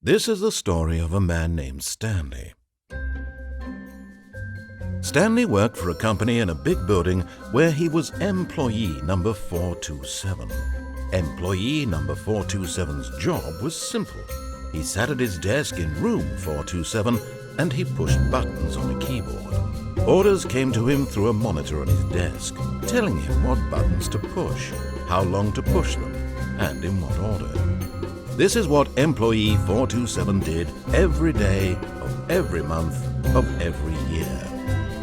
This is the story of a man named Stanley. Stanley worked for a company in a big building where he was employee number 427. Employee number 427's job was simple. He sat at his desk in room 427 and he pushed buttons on a keyboard. Orders came to him through a monitor on his desk, telling him what buttons to push, how long to push them, and in what order. This is what employee 427 did every day of every month of every year.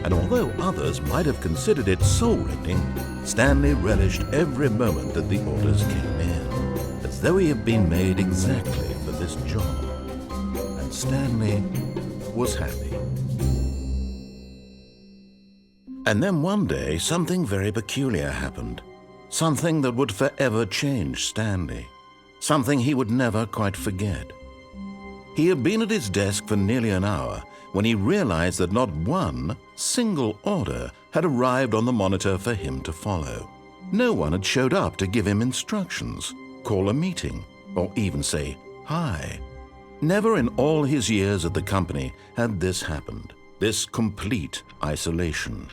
And although others might have considered it soul-rending, Stanley relished every moment that the orders came in, as though he had been made exactly for this job. And Stanley was happy. And then one day, something very peculiar happened. Something that would forever change Stanley. Something he would never quite forget. He had been at his desk for nearly an hour when he realized that not one single order had arrived on the monitor for him to follow. No one had showed up to give him instructions, call a meeting, or even say hi. Never in all his years at the company had this happened, this complete isolation.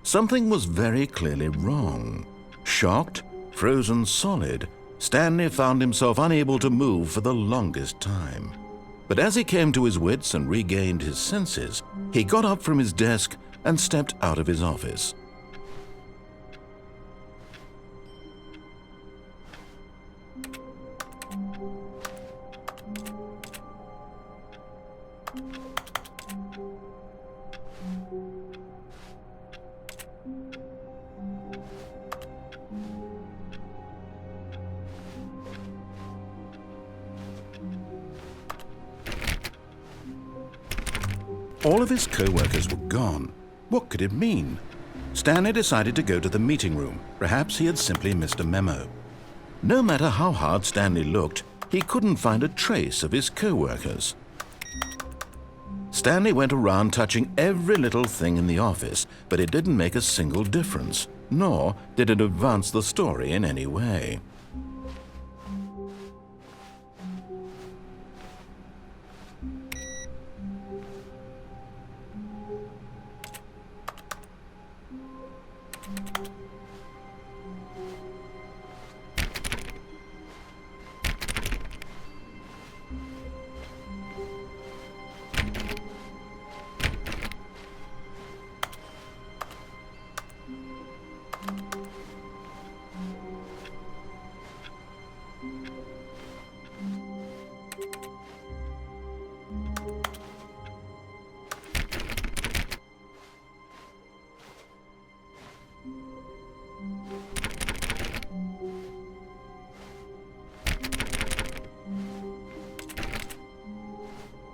Something was very clearly wrong. Shocked, frozen solid, Stanley found himself unable to move for the longest time. But as he came to his wits and regained his senses, he got up from his desk and stepped out of his office. All of his co-workers were gone. What could it mean? Stanley decided to go to the meeting room. Perhaps he had simply missed a memo. No matter how hard Stanley looked, he couldn't find a trace of his co-workers. Stanley went around touching every little thing in the office, but it didn't make a single difference, nor did it advance the story in any way.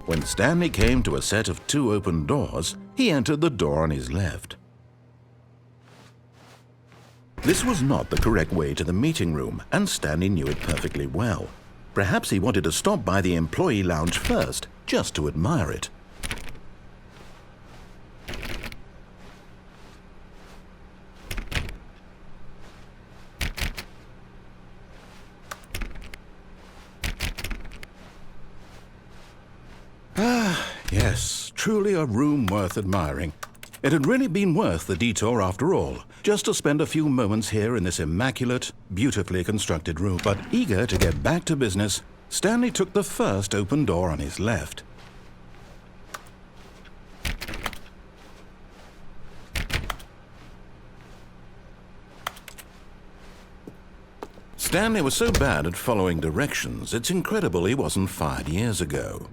When Stanley came to a set of 2 open doors, he entered the door on his left. This was not the correct way to the meeting room, and Stanley knew it perfectly well. Perhaps he wanted to stop by the employee lounge first, just to admire it. Yes, truly a room worth admiring. It had really been worth the detour after all, just to spend a few moments here in this immaculate, beautifully constructed room. But eager to get back to business, Stanley took the first open door on his left. Stanley was so bad at following directions, it's incredible he wasn't fired years ago.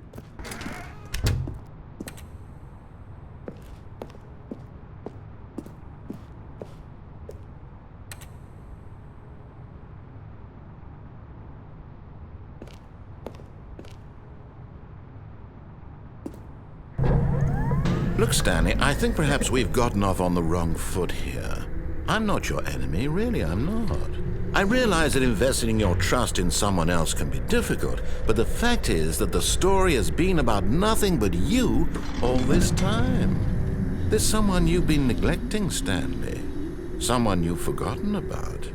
Look, Stanley, I think perhaps we've gotten off on the wrong foot here. I'm not your enemy, really, I'm not. I realize that investing your trust in someone else can be difficult, but the fact is that the story has been about nothing but you all this time. There's someone you've been neglecting, Stanley. Someone you've forgotten about.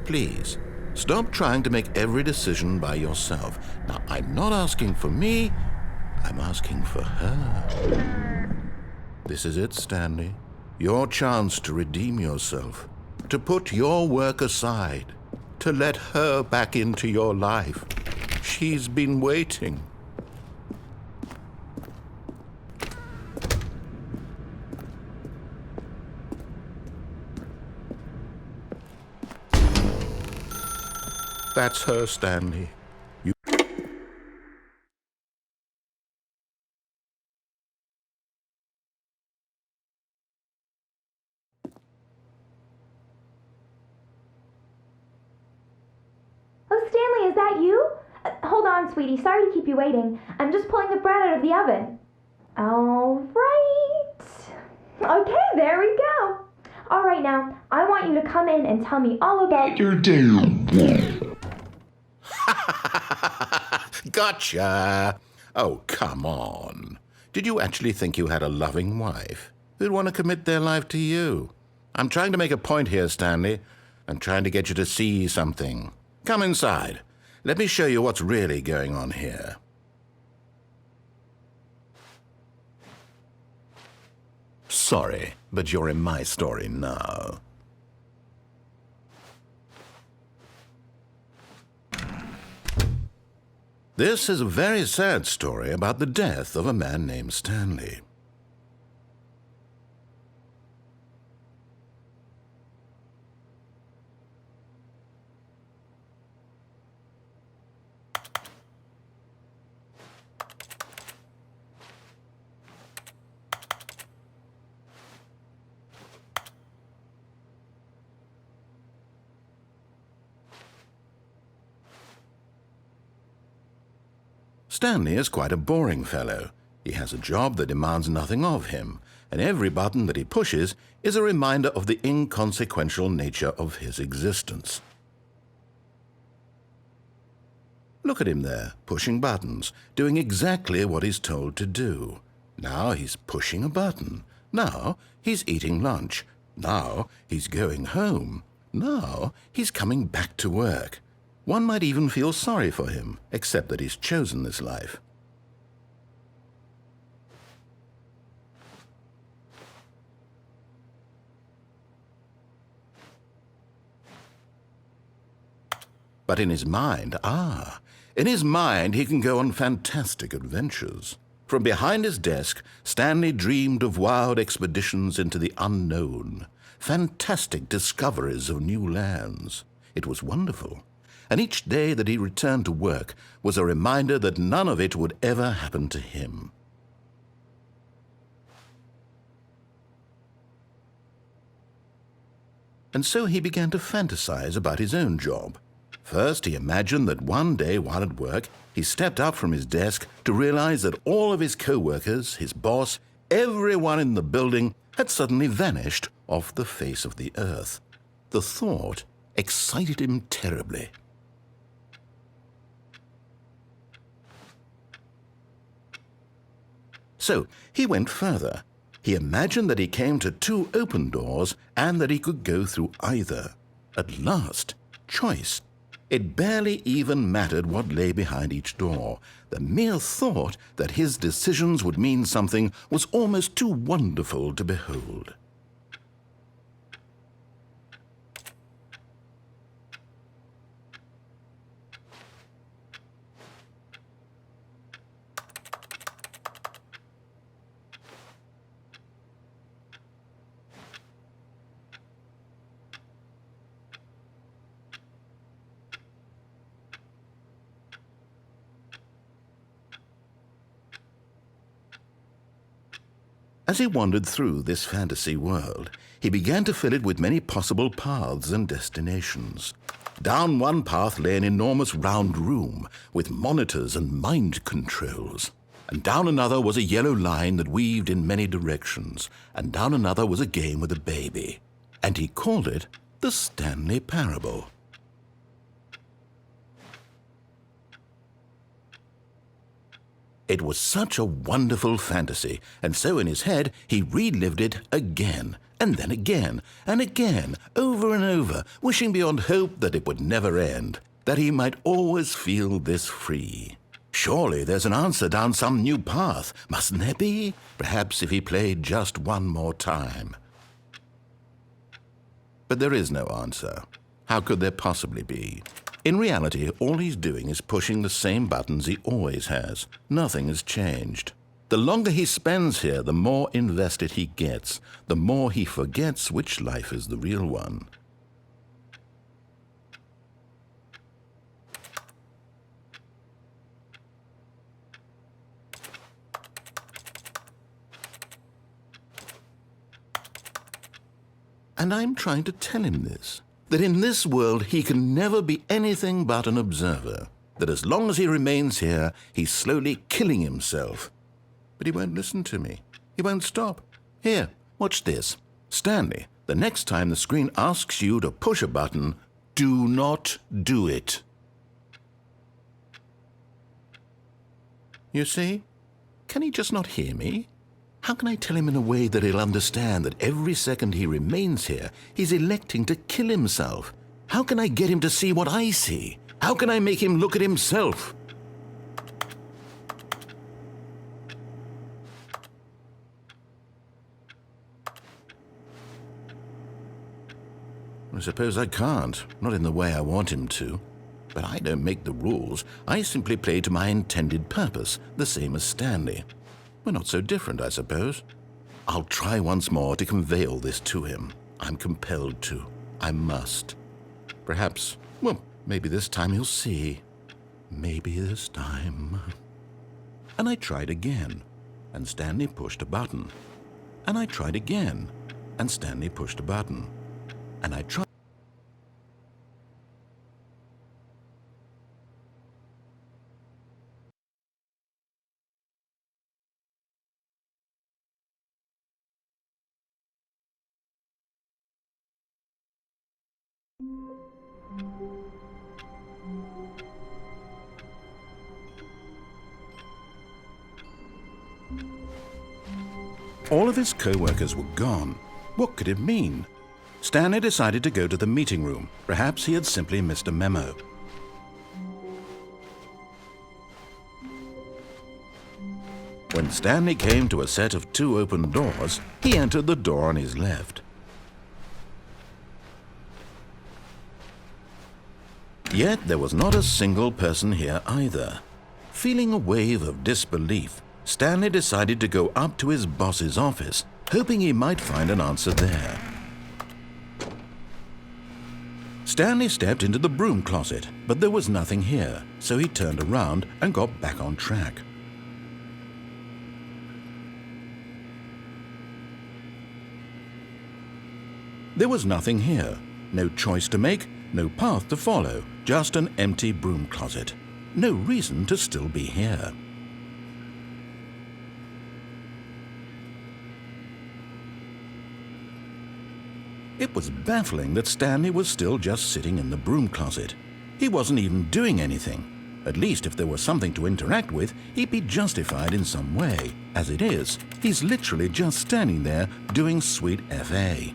Please, Stop trying to make every decision by yourself. Now, I'm not asking for me, I'm asking for her. This is it, Stanley. Your chance to redeem yourself, to put your work aside, to let her back into your life. She's been waiting. That's her, Stanley. You... Oh, Stanley, is that you? Hold on, sweetie. Sorry to keep you waiting. I'm just pulling the bread out of the oven. All right. Okay, there we go. All right, now, I want you to come in and tell me all about your day. Gotcha! Oh, come on. Did you actually think you had a loving wife who'd want to commit their life to you? I'm trying to make a point here, Stanley. I'm trying to get you to see something. Come inside. Let me show you what's really going on here. Sorry, but you're in my story now. This is a very sad story about the death of a man named Stanley. Stanley is quite a boring fellow. He has a job that demands nothing of him, and every button that he pushes is a reminder of the inconsequential nature of his existence. Look at him there, pushing buttons, doing exactly what he's told to do. Now he's pushing a button. Now he's eating lunch. Now he's going home. Now he's coming back to work. One might even feel sorry for him, except that he's chosen this life. But in his mind, in his mind he can go on fantastic adventures. From behind his desk, Stanley dreamed of wild expeditions into the unknown, fantastic discoveries of new lands. It was wonderful. And each day that he returned to work was a reminder that none of it would ever happen to him. And so he began to fantasize about his own job. First, he imagined that one day while at work, he stepped up from his desk to realize that all of his co-workers, his boss, everyone in the building had suddenly vanished off the face of the earth. The thought excited him terribly. So he went further. He imagined that he came to two open doors and that he could go through either. At last, choice. It barely even mattered what lay behind each door. The mere thought that his decisions would mean something was almost too wonderful to behold. As he wandered through this fantasy world, he began to fill it with many possible paths and destinations. Down one path lay an enormous round room with monitors and mind controls. And down another was a yellow line that weaved in many directions. And down another was a game with a baby. And he called it the Stanley Parable. It was such a wonderful fantasy, and so in his head he relived it again And then again, and again, over and over, wishing beyond hope that it would never end, that he might always feel this free. Surely there's an answer down some new path, mustn't there be? Perhaps if he played just one more time. But there is no answer. How could there possibly be? In reality, all he's doing is pushing the same buttons he always has. Nothing has changed. The longer he spends here, the more invested he gets, the more he forgets which life is the real one. And I'm trying to tell him this, that in this world he can never be anything but an observer, that as long as he remains here, he's slowly killing himself. But he won't listen to me. He won't stop. Here, watch this. Stanley, the next time the screen asks you to push a button, do not do it. You see? Can he just not hear me? How can I tell him in a way that he'll understand that every second he remains here, he's electing to kill himself? How can I get him to see what I see? How can I make him look at himself? I suppose I can't, not in the way I want him to. But I don't make the rules. I simply play to my intended purpose, the same as Stanley. We're not so different, I suppose. I'll try once more to convey all this to him. I'm compelled to. I must. Perhaps, well, maybe this time he'll see. Maybe this time. And I tried again, and Stanley pushed a button. And I tried again, and Stanley pushed a button. And I tried. All of his co-workers were gone. What could it mean? Stanley decided to go to the meeting room. Perhaps he had simply missed a memo. When Stanley came to a set of 2 open doors, he entered the door on his left. Yet there was not a single person here either. Feeling a wave of disbelief, Stanley decided to go up to his boss's office, hoping he might find an answer there. Stanley stepped into the broom closet, but there was nothing here, so he turned around and got back on track. There was nothing here, no choice to make, no path to follow, just an empty broom closet. No reason to still be here. It was baffling that Stanley was still just sitting in the broom closet. He wasn't even doing anything. At least if there was something to interact with, he'd be justified in some way. As it is, he's literally just standing there doing sweet FA.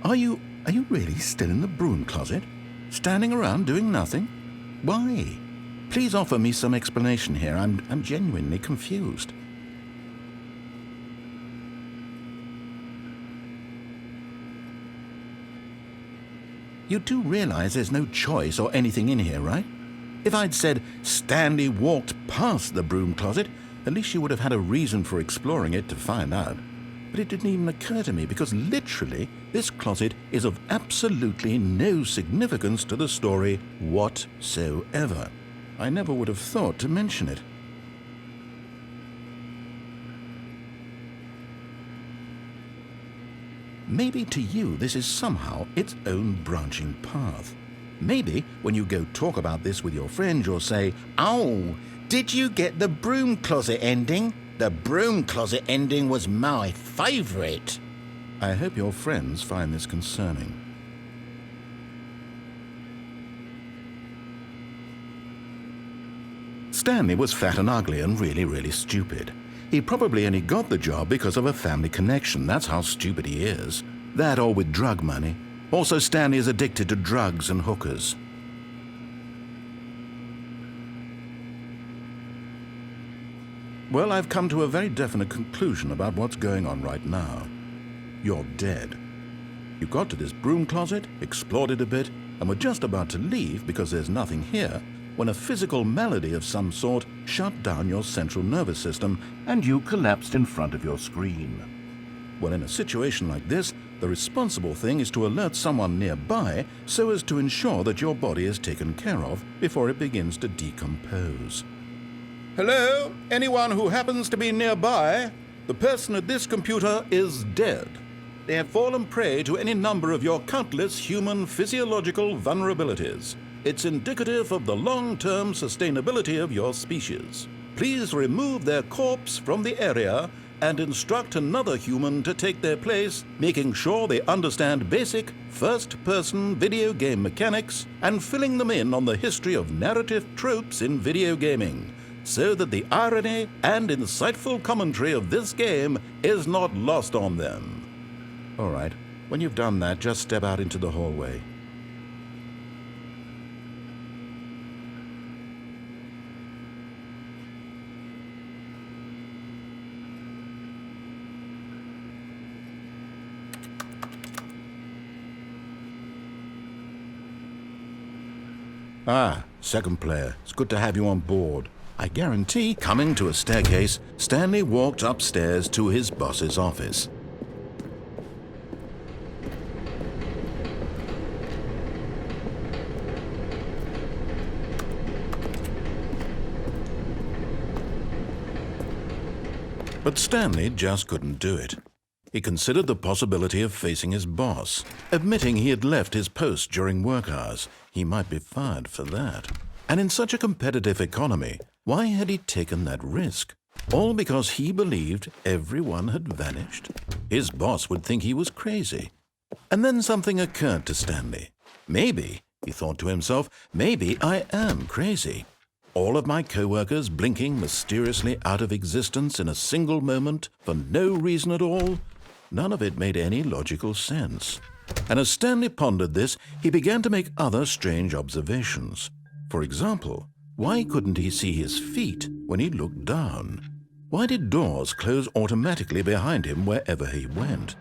Are you really still in the broom closet? Standing around doing nothing? Why? Please offer me some explanation here. I'm genuinely confused. You do realize there's no choice or anything in here, right? If I'd said Stanley walked past the broom closet, at least you would have had a reason for exploring it to find out. But it didn't even occur to me because literally this closet is of absolutely no significance to the story whatsoever. I never would have thought to mention it. Maybe to you this is somehow its own branching path. Maybe when you go talk about this with your friends you'll say, "Oh, did you get the broom closet ending? The broom closet ending was my favorite." I hope your friends find this concerning. Stanley was fat and ugly and really, really stupid. He probably only got the job because of a family connection. That's how stupid he is. That or with drug money. Also, Stanley is addicted to drugs and hookers. Well, I've come to a very definite conclusion about what's going on right now. You're dead. You got to this broom closet, explored it a bit, and were just about to leave because there's nothing here, when a physical malady of some sort shut down your central nervous system and you collapsed in front of your screen. Well, in a situation like this, the responsible thing is to alert someone nearby so as to ensure that your body is taken care of before it begins to decompose. Hello? Anyone who happens to be nearby? The person at this computer is dead. They have fallen prey to any number of your countless human physiological vulnerabilities. It's indicative of the long-term sustainability of your species. Please remove their corpse from the area and instruct another human to take their place, making sure they understand basic first-person video game mechanics and filling them in on the history of narrative tropes in video gaming, so that the irony and insightful commentary of this game is not lost on them. All right, when you've done that, just step out into the hallway. Ah, second player. It's good to have you on board. I guarantee, coming to a staircase, Stanley walked upstairs to his boss's office. But Stanley just couldn't do it. He considered the possibility of facing his boss, admitting he had left his post during work hours. He might be fired for that. And in such a competitive economy, why had he taken that risk? All because he believed everyone had vanished? His boss would think he was crazy. And then something occurred to Stanley. Maybe, he thought to himself, maybe I am crazy. All of my co-workers blinking mysteriously out of existence in a single moment for no reason at all? None of it made any logical sense. And as Stanley pondered this, he began to make other strange observations. For example, why couldn't he see his feet when he looked down? Why did doors close automatically behind him wherever he went?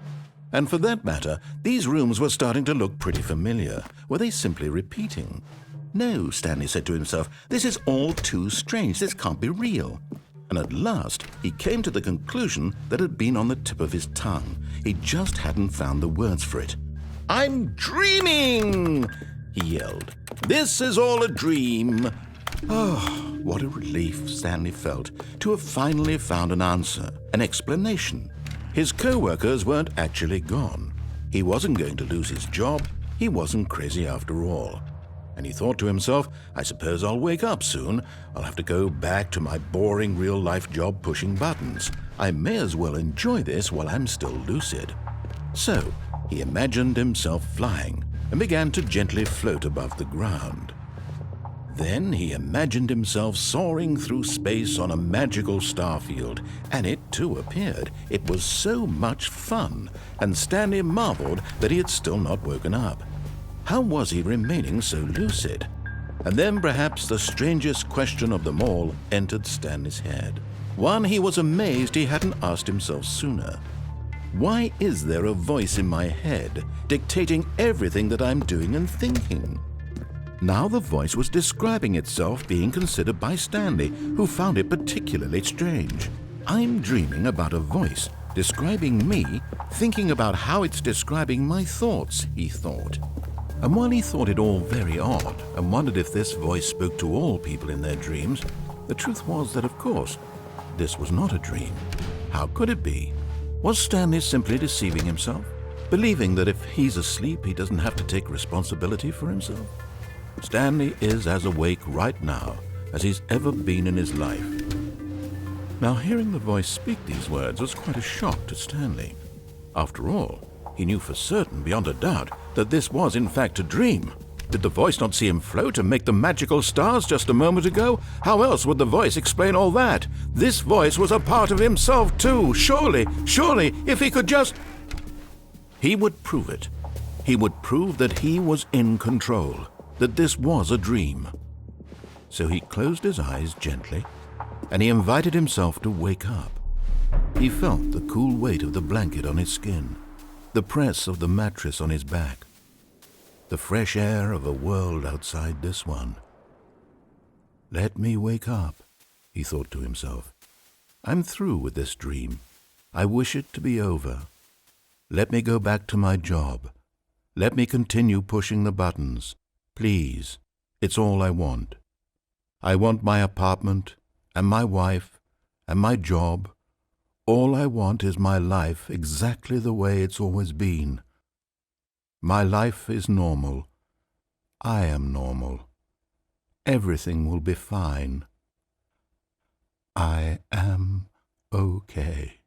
And for that matter, these rooms were starting to look pretty familiar. Were they simply repeating? No, Stanley said to himself, this is all too strange. This can't be real. And at last, he came to the conclusion that had been on the tip of his tongue. He just hadn't found the words for it. I'm dreaming, he yelled. This is all a dream. Oh, what a relief Stanley felt to have finally found an answer, an explanation. His co-workers weren't actually gone. He wasn't going to lose his job. He wasn't crazy after all. And he thought to himself, I suppose I'll wake up soon. I'll have to go back to my boring real-life job pushing buttons. I may as well enjoy this while I'm still lucid. So he imagined himself flying and began to gently float above the ground. Then he imagined himself soaring through space on a magical starfield, and it too appeared. It was so much fun, and Stanley marveled that he had still not woken up. How was he remaining so lucid? And then perhaps the strangest question of them all entered Stanley's head. One he was amazed he hadn't asked himself sooner. Why is there a voice in my head dictating everything that I'm doing and thinking? Now the voice was describing itself being considered by Stanley, who found it particularly strange. I'm dreaming about a voice describing me, thinking about how it's describing my thoughts, he thought. And while he thought it all very odd and wondered if this voice spoke to all people in their dreams, the truth was that, of course, this was not a dream. How could it be? Was Stanley simply deceiving himself, believing that if he's asleep, he doesn't have to take responsibility for himself? Stanley is as awake right now as he's ever been in his life. Now, hearing the voice speak these words was quite a shock to Stanley. After all, he knew for certain, beyond a doubt, that this was in fact a dream. Did the voice not see him float and make the magical stars just a moment ago? How else would the voice explain all that? This voice was a part of himself too. Surely, if he could just... He would prove it. He would prove that he was in control, that this was a dream. So he closed his eyes gently, and he invited himself to wake up. He felt the cool weight of the blanket on his skin, the press of the mattress on his back, the fresh air of a world outside this one. Let me wake up, he thought to himself. I'm through with this dream. I wish it to be over. Let me go back to my job. Let me continue pushing the buttons. Please, it's all I want. I want my apartment, and my wife, and my job. All I want is my life exactly the way it's always been. My life is normal. I am normal. Everything will be fine. I am okay.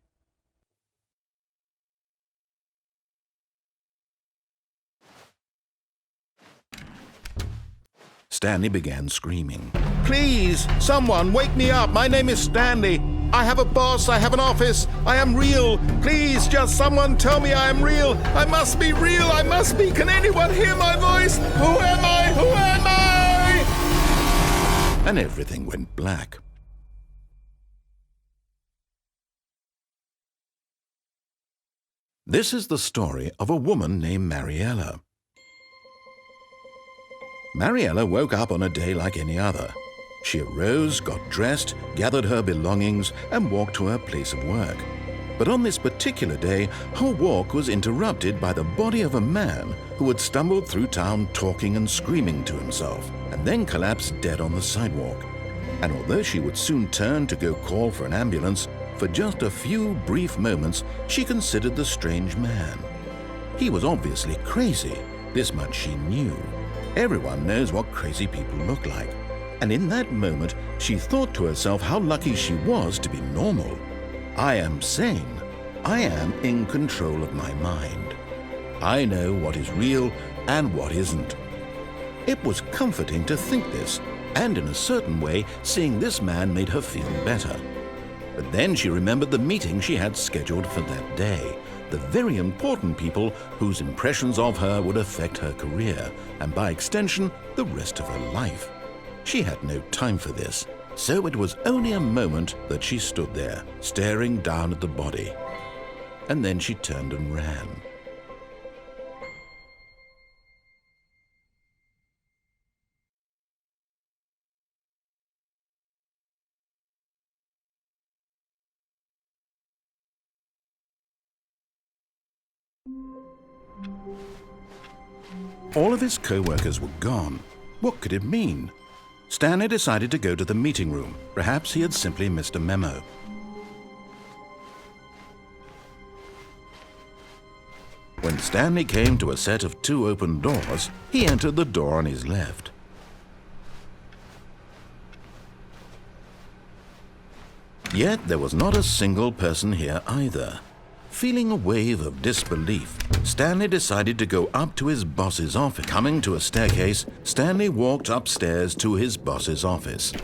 Stanley began screaming. Please, someone, wake me up. My name is Stanley. I have a boss. I have an office. I am real. Please, just someone tell me I am real. I must be real. I must be. Can anyone hear my voice? Who am I? Who am I? And everything went black. This is the story of a woman named Mariella. Mariella woke up on a day like any other. She arose, got dressed, gathered her belongings, and walked to her place of work. But on this particular day, her walk was interrupted by the body of a man who had stumbled through town talking and screaming to himself, and then collapsed dead on the sidewalk. And although she would soon turn to go call for an ambulance, for just a few brief moments she considered the strange man. He was obviously crazy, this much she knew. Everyone knows what crazy people look like. And in that moment, she thought to herself how lucky she was to be normal. I am sane. I am in control of my mind. I know what is real and what isn't. It was comforting to think this, and in a certain way, seeing this man made her feel better. But then she remembered the meeting she had scheduled for that day. The very important people whose impressions of her would affect her career, and by extension, the rest of her life. She had no time for this, so it was only a moment that she stood there, staring down at the body. And then she turned and ran. All of his co-workers were gone. What could it mean? Stanley decided to go to the meeting room. Perhaps he had simply missed a memo. When Stanley came to a set of 2 open doors, he entered the door on his left. Yet there was not a single person here either. Feeling a wave of disbelief, Stanley decided to go up to his boss's office. Coming to a staircase, Stanley walked upstairs to his boss's office.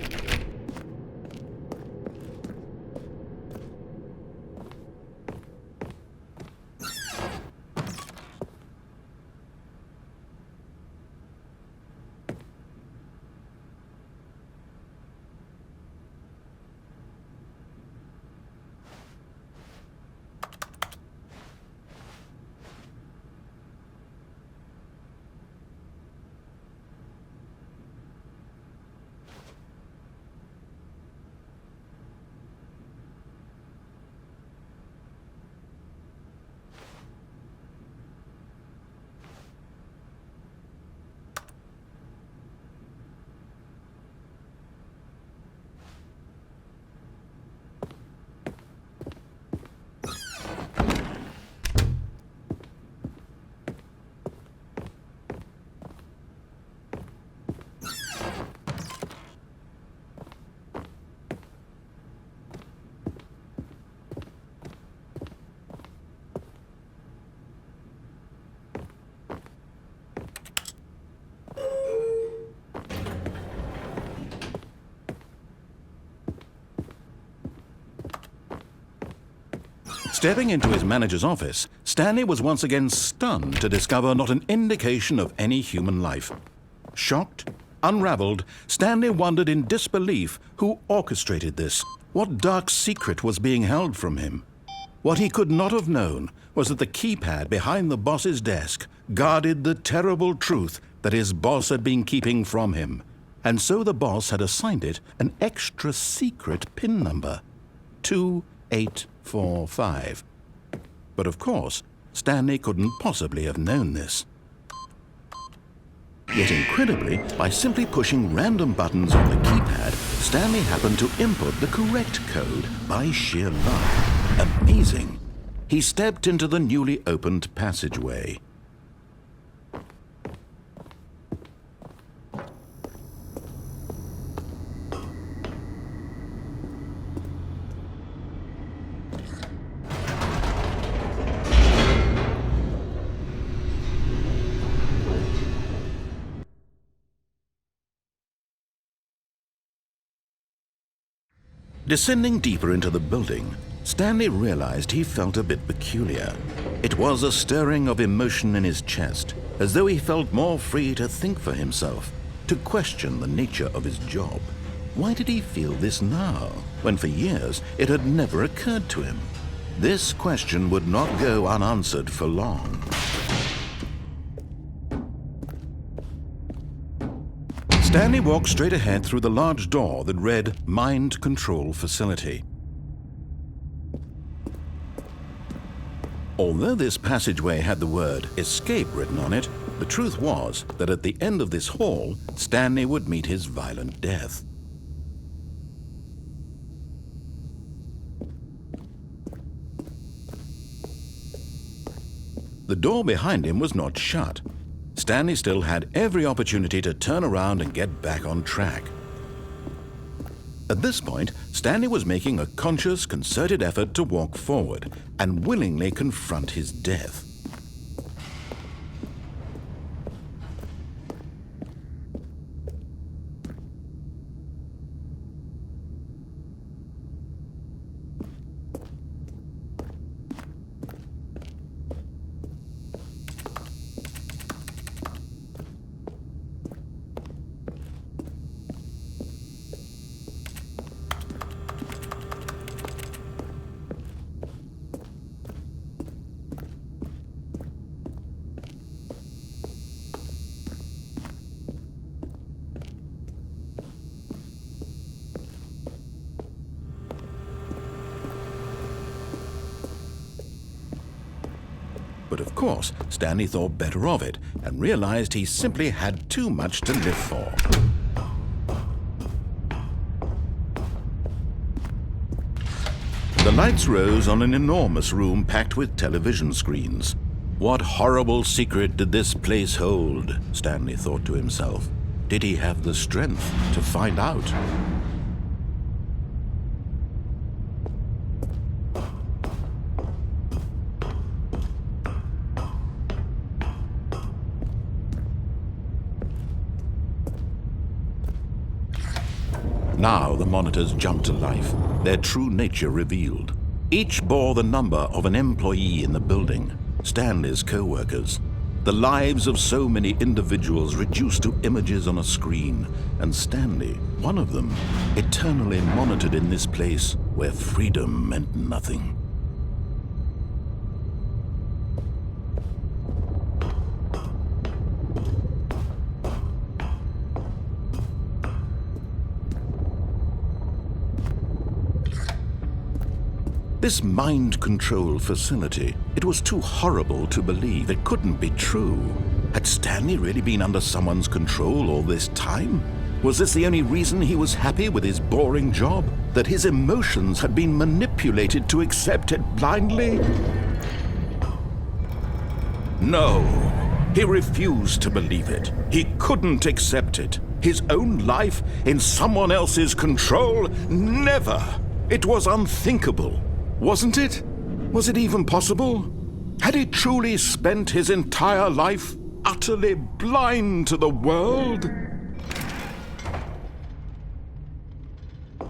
Stepping into his manager's office, Stanley was once again stunned to discover not an indication of any human life. Shocked, unraveled, Stanley wondered in disbelief who orchestrated this. What dark secret was being held from him? What he could not have known was that the keypad behind the boss's desk guarded the terrible truth that his boss had been keeping from him. And so the boss had assigned it an extra secret PIN number, 2845. But of course, Stanley couldn't possibly have known this. Yet incredibly, by simply pushing random buttons on the keypad, Stanley happened to input the correct code by sheer luck. Amazing. He stepped into the newly opened passageway. Descending deeper into the building, Stanley realized he felt a bit peculiar. It was a stirring of emotion in his chest, as though he felt more free to think for himself, to question the nature of his job. Why did he feel this now, when for years it had never occurred to him? This question would not go unanswered for long. Stanley walked straight ahead through the large door that read Mind Control Facility. Although this passageway had the word Escape written on it, the truth was that at the end of this hall, Stanley would meet his violent death. The door behind him was not shut. Stanley still had every opportunity to turn around and get back on track. At this point, Stanley was making a conscious, concerted effort to walk forward and willingly confront his death. But of course, Stanley thought better of it and realized he simply had too much to live for. The lights rose on an enormous room packed with television screens. What horrible secret did this place hold? Stanley thought to himself. Did he have the strength to find out? Now the monitors jumped to life, their true nature revealed. Each bore the number of an employee in the building, Stanley's co-workers. The lives of so many individuals reduced to images on a screen, and Stanley, one of them, eternally monitored in this place where freedom meant nothing. This mind control facility, it was too horrible to believe. It couldn't be true. Had Stanley really been under someone's control all this time? Was this the only reason he was happy with his boring job? That his emotions had been manipulated to accept it blindly? No, he refused to believe it. He couldn't accept it. His own life in someone else's control? Never! It was unthinkable. Wasn't it? Was it even possible? Had he truly spent his entire life utterly blind to the world?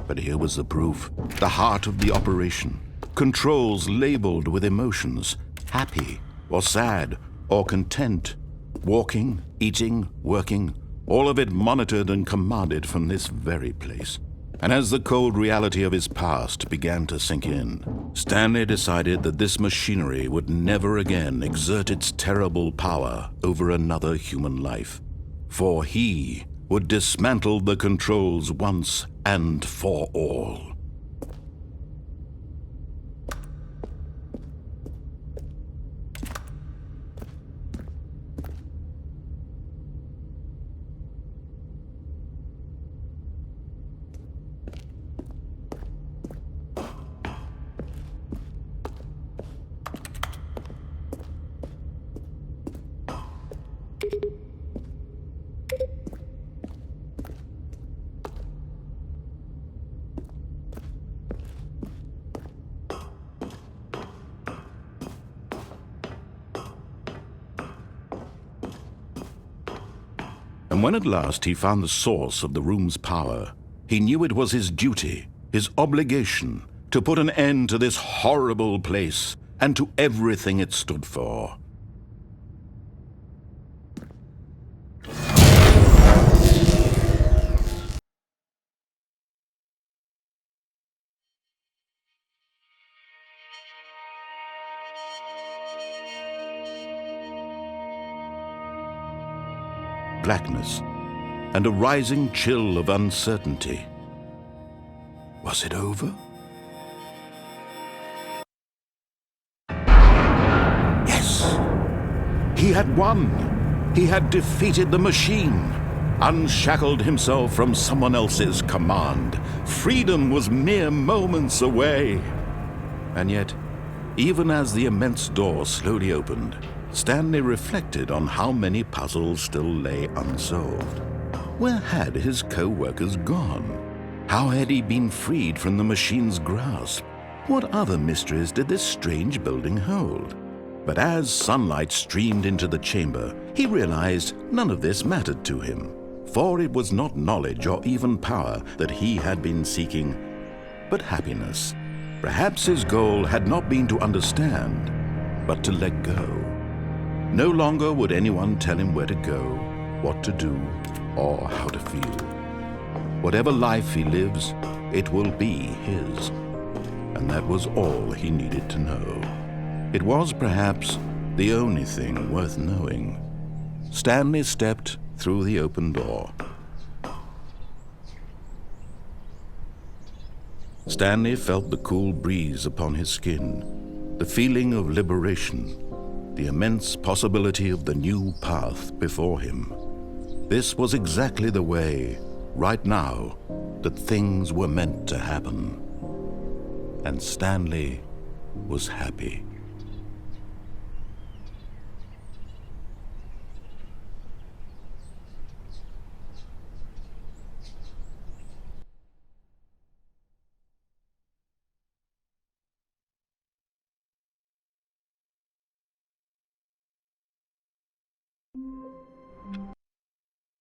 But here was the proof, the heart of the operation. controls labeled with emotions, happy or sad or content, walking, eating, working, all of it monitored and commanded from this very place. And as the cold reality of his past began to sink in, Stanley decided that this machinery would never again exert its terrible power over another human life, for he would dismantle the controls once and for all. And when at last he found the source of the room's power, he knew it was his duty, his obligation, to put an end to this horrible place and to everything it stood for. Blackness and a rising chill of uncertainty. Was it over? Yes! He had won! He had defeated the machine, unshackled himself from someone else's command. Freedom was mere moments away. And yet, even as the immense door slowly opened, Stanley reflected on how many puzzles still lay unsolved. Where had his co-workers gone? How had he been freed from the machine's grasp? What other mysteries did this strange building hold? But as sunlight streamed into the chamber, he realized none of this mattered to him, for it was not knowledge or even power that he had been seeking, but happiness. Perhaps his goal had not been to understand, but to let go. No longer would anyone tell him where to go, what to do, or how to feel. Whatever life he lives, it will be his. And that was all he needed to know. It was perhaps the only thing worth knowing. Stanley stepped through the open door. Stanley felt the cool breeze upon his skin, the feeling of liberation, the immense possibility of the new path before him. This was exactly the way, right now, that things were meant to happen. And Stanley was happy.